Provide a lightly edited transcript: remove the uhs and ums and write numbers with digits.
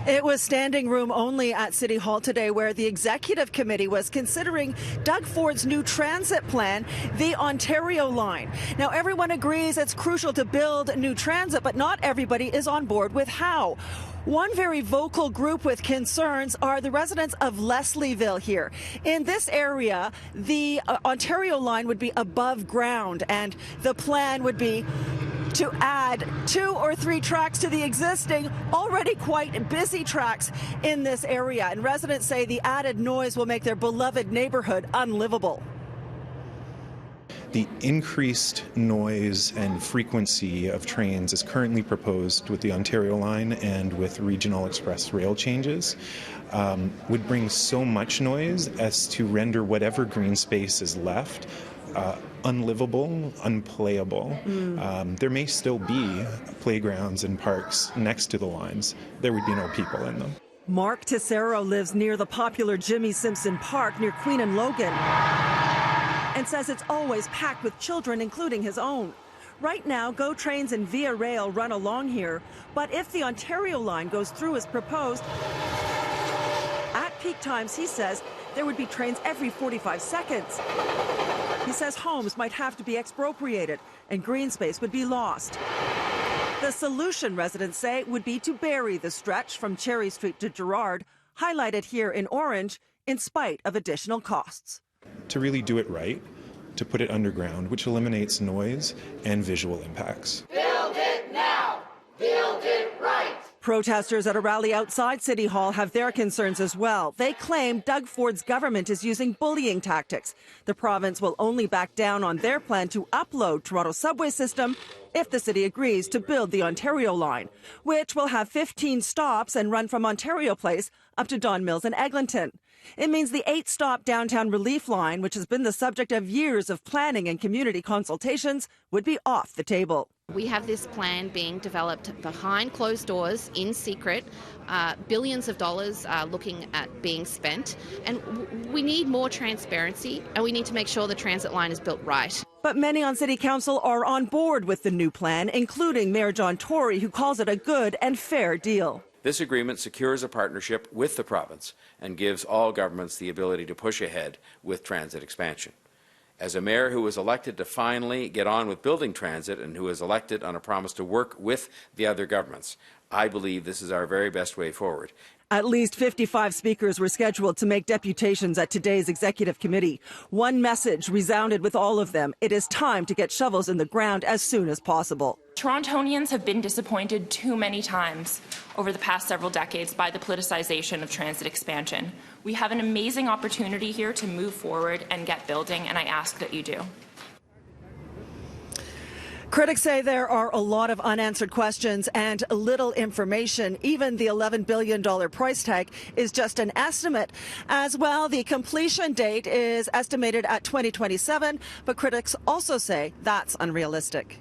It was standing room only at City Hall today, where the executive committee was considering Doug Ford's new transit plan, the Ontario line. Now, everyone agrees it's crucial to build new transit, but not everybody is on board with how. One very vocal group with concerns are the residents of Leslieville here. In this area, the Ontario line would be above ground, and the plan would be to add 2 or 3 tracks to the existing, already quite busy tracks in this area. And residents say the added noise will make their beloved neighborhood unlivable. The increased noise and frequency of trains is currently proposed with the Ontario line and with regional express rail changes would bring so much noise as to render whatever green space is left unlivable, unplayable. There may still be playgrounds and parks next to the lines. There would be no people in them. Mark Tessero lives near the popular Jimmy Simpson Park near Queen and Logan and says it's always packed with children, including his own. Right now, GO trains and Via Rail run along here, but if the Ontario line goes through as proposed, at peak times, he says, there would be trains every 45 seconds. He says homes might have to be expropriated and green space would be lost. The solution, residents say, would be to bury the stretch from Cherry Street to Gerrard, highlighted here in orange, in spite of additional costs. To really do it right, to put it underground, which eliminates noise and visual impacts. Build it now! Build it right! Protesters at a rally outside City Hall have their concerns as well. They claim Doug Ford's government is using bullying tactics. The province will only back down on their plan to upload Toronto's subway system if the city agrees to build the Ontario line, which will have 15 stops and run from Ontario Place up to Don Mills and Eglinton. It means the 8-stop downtown relief line, which has been the subject of years of planning and community consultations, would be off the table. We have this plan being developed behind closed doors, in secret. Billions of dollars are looking at being spent. And we need more transparency, and we need to make sure the transit line is built right. But many on City Council are on board with the new plan, including Mayor John Tory, who calls it a good and fair deal. This agreement secures a partnership with the province and gives all governments the ability to push ahead with transit expansion. As a mayor who was elected to finally get on with building transit and who was elected on a promise to work with the other governments, I believe this is our very best way forward. At least 55 speakers were scheduled to make deputations at today's executive committee. One message resounded with all of them: it is time to get shovels in the ground as soon as possible. Torontonians have been disappointed too many times over the past several decades by the politicization of transit expansion. We have an amazing opportunity here to move forward and get building, and I ask that you do. Critics say there are a lot of unanswered questions and little information. Even the $11 billion price tag is just an estimate. As well, the completion date is estimated at 2027, but critics also say that's unrealistic.